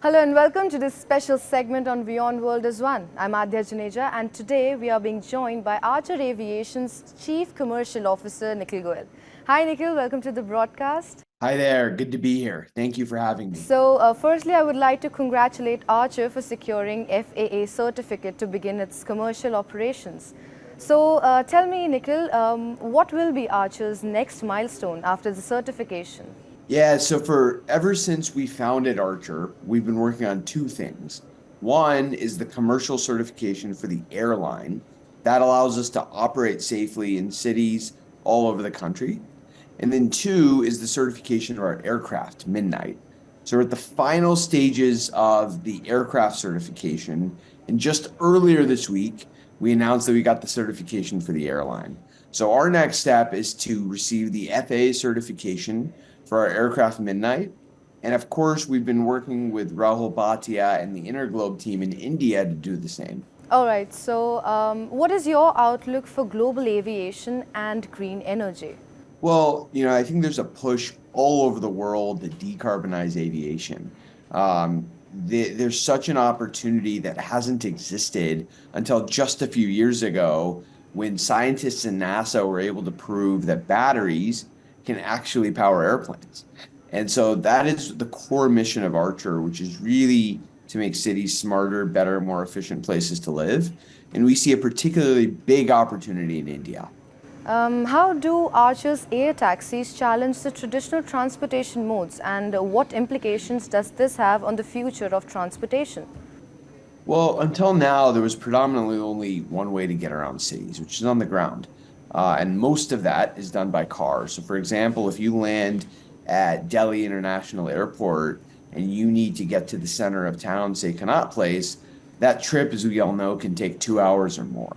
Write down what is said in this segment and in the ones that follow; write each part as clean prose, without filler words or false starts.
Hello and welcome to this special segment on WION The World as One. I'm Adhya Juneja and today we are being joined by Archeraviation's Chief Commercial Officer Nikhil Goel. Hi Nikhil, welcome to the broadcast. Hi there, good to be here. Thank you for having me. So firstly I would like to congratulate Archer for securing FAA certificate to begin its commercial operations. So tell me Nikhil, what will be Archer's next milestone after the certification? Yeah, so for ever since we founded Archer, we've been working on two things. One is the commercial certification for the airline that allows us to operate safely in cities all over the country. And then two is the certification of our aircraft, Midnight. So we're at the final stages of the aircraft certification. And just earlier this week, we announced that we got the certification for the airline. So our next step is to receive the FAA certification for our aircraft Midnight. And of course, we've been working with Rahul Bhatia and the Interglobe team in India to do the same. All right, so what is your outlook for global aviation and green energy? Well, I think there's a push all over the world to decarbonize aviation. There's such an opportunity that hasn't existed until just a few years ago when scientists in NASA were able to prove that batteries can actually power airplanes. And so that is the core mission of Archer, which is really to make cities smarter, better, more efficient places to live. And we see a particularly big opportunity in India. How do Archer's air taxis challenge the traditional transportation modes and what implications does this have on the future of transportation? Well, until now, there was predominantly only one way to get around cities, which is on the ground. And most of that is done by car. So for example, if you land at Delhi International Airport and you need to get to the center of town, say Connaught Place, that trip, as we all know, can take 2 hours or more.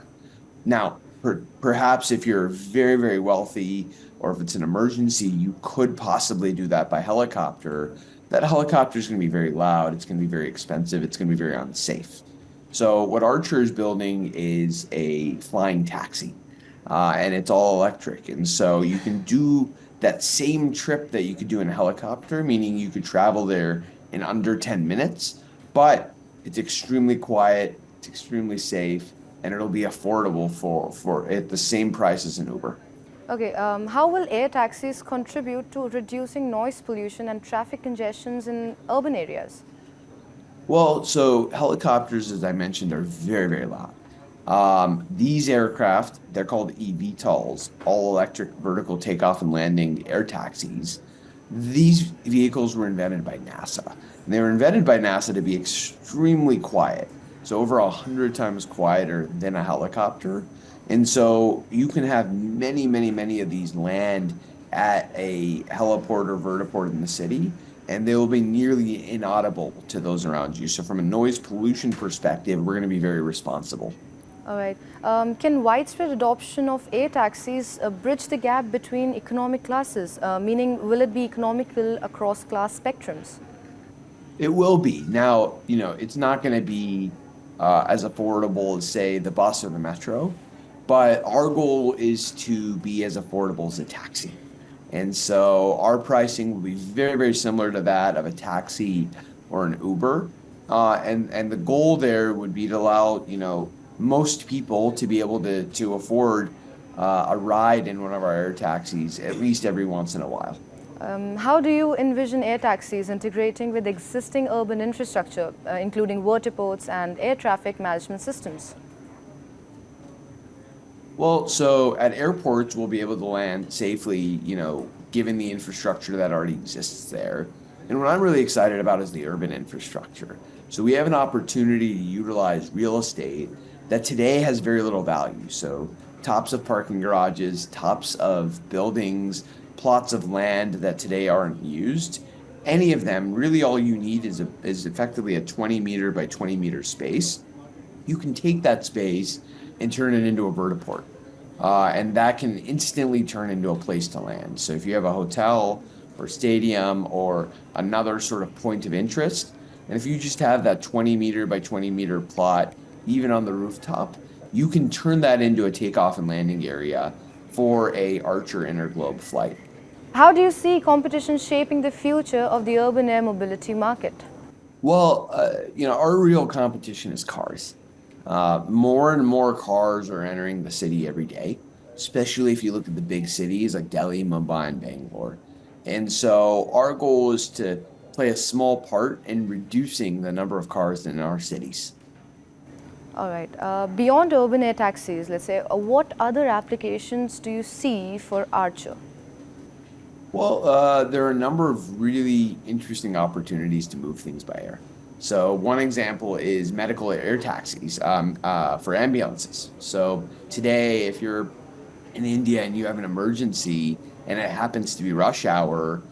Now, perhaps if you're very, very wealthy or if it's an emergency, you could possibly do that by helicopter. That helicopter is going to be very loud. It's going to be very expensive. It's going to be very unsafe. So what Archer is building is a flying taxi. And it's all electric. And so you can do that same trip that you could do in a helicopter, meaning you could travel there in under 10 minutes, but it's extremely quiet, it's extremely safe, and it'll be affordable for at the same price as an Uber. Okay, how will air taxis contribute to reducing noise pollution and traffic congestions in urban areas? Well, so helicopters, as I mentioned, are very, very loud. These aircraft, they're called EVTOLs, all electric vertical takeoff and landing air taxis. These vehicles were invented by NASA. And they were invented by NASA to be extremely quiet. So over 100 times quieter than a helicopter. And so you can have many, many, many of these land at a heliport or vertiport in the city, and they will be nearly inaudible to those around you. So from a noise pollution perspective, we're going to be very responsible. All right. Can widespread adoption of air taxis bridge the gap between economic classes? Meaning, will it be economical across class spectrums? It will be. Now, it's not going to be as affordable as, say, the bus or the metro, but our goal is to be as affordable as a taxi. And so our pricing will be very, very similar to that of a taxi or an Uber. And the goal there would be to allow, most people to be able to afford a ride in one of our air taxis at least every once in a while. How do you envision air taxis integrating with existing urban infrastructure, including vertiports and air traffic management systems? Well, so at airports, we'll be able to land safely, given the infrastructure that already exists there. And what I'm really excited about is the urban infrastructure. So we have an opportunity to utilize real estate that today has very little value. So tops of parking garages, tops of buildings, plots of land that today aren't used. Any of them, really all you need is effectively a 20 meter by 20 meter space. You can take that space and turn it into a vertiport. And that can instantly turn into a place to land. So if you have a hotel or stadium or another sort of point of interest, and if you just have that 20 meter by 20 meter plot, even on the rooftop, you can turn that into a takeoff and landing area for a Archer Interglobe flight. How do you see competition shaping the future of the urban air mobility market? Well, our real competition is cars. More and more cars are entering the city every day, especially if you look at the big cities like Delhi, Mumbai, and Bangalore. And so our goal is to play a small part in reducing the number of cars in our cities. All right. Beyond urban air taxis, let's say, what other applications do you see for Archer? Well, there are a number of really interesting opportunities to move things by air. So one example is medical air taxis for ambulances. So today, if you're in India and you have an emergency and it happens to be rush hour,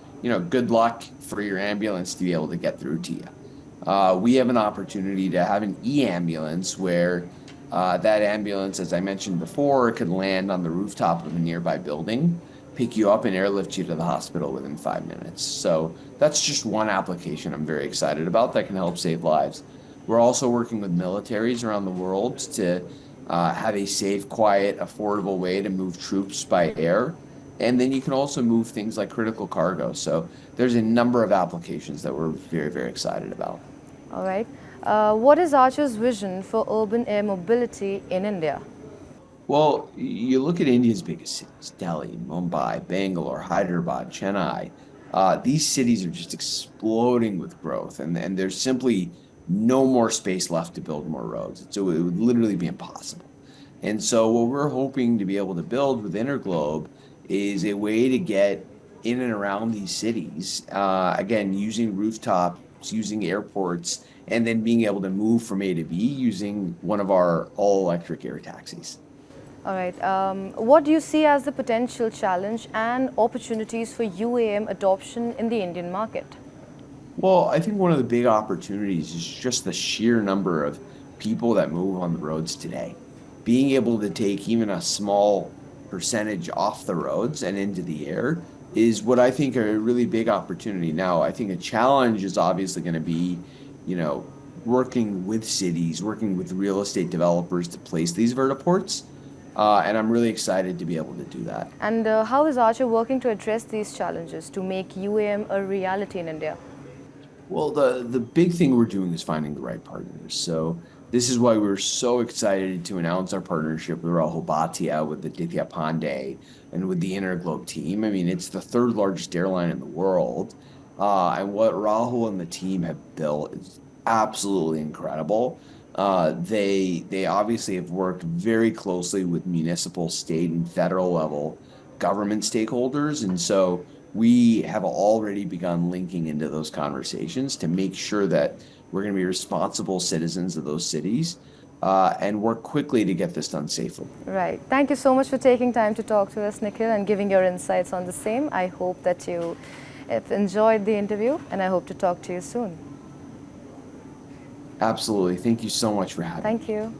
good luck for your ambulance to be able to get through to you. We have an opportunity to have an e-ambulance where that ambulance, as I mentioned before, could land on the rooftop of a nearby building, pick you up and airlift you to the hospital within 5 minutes. So that's just one application I'm very excited about that can help save lives. We're also working with militaries around the world to have a safe, quiet, affordable way to move troops by air. And then you can also move things like critical cargo. So there's a number of applications that we're very, very excited about. All right. What is Archer's vision for urban air mobility in India? Well, you look at India's biggest cities, Delhi, Mumbai, Bangalore, Hyderabad, Chennai. These cities are just exploding with growth, and there's simply no more space left to build more roads. So it would literally be impossible. And so what we're hoping to be able to build with Interglobe is a way to get in and around these cities, again, using rooftops, using airports, and then being able to move from A to B using one of our all-electric air taxis. All right. What do you see as the potential challenge and opportunities for UAM adoption in the Indian market? Well, I think one of the big opportunities is just the sheer number of people that move on the roads today. Being able to take even a small percentage off the roads and into the air is what I think are a really big opportunity. Now, I think a challenge is obviously going to be, you know, working with cities, working with real estate developers to place these vertiports. And I'm really excited to be able to do that. And how is Archer working to address these challenges to make UAM a reality in India? Well, the big thing we're doing is finding the right partners. So this is why we're so excited to announce our partnership with Rahul Bhatia, with the Aditya Pandey, and with the Interglobe team. I mean, it's the third largest airline in the world. And what Rahul and the team have built is absolutely incredible. They obviously have worked very closely with municipal, state, and federal level government stakeholders. And so we have already begun linking into those conversations to make sure that we're going to be responsible citizens of those cities and work quickly to get this done safely. Right. Thank you so much for taking time to talk to us, Nikhil, and giving your insights on the same. I hope that you have enjoyed the interview, and I hope to talk to you soon. Absolutely. Thank you so much for having me. Thank you.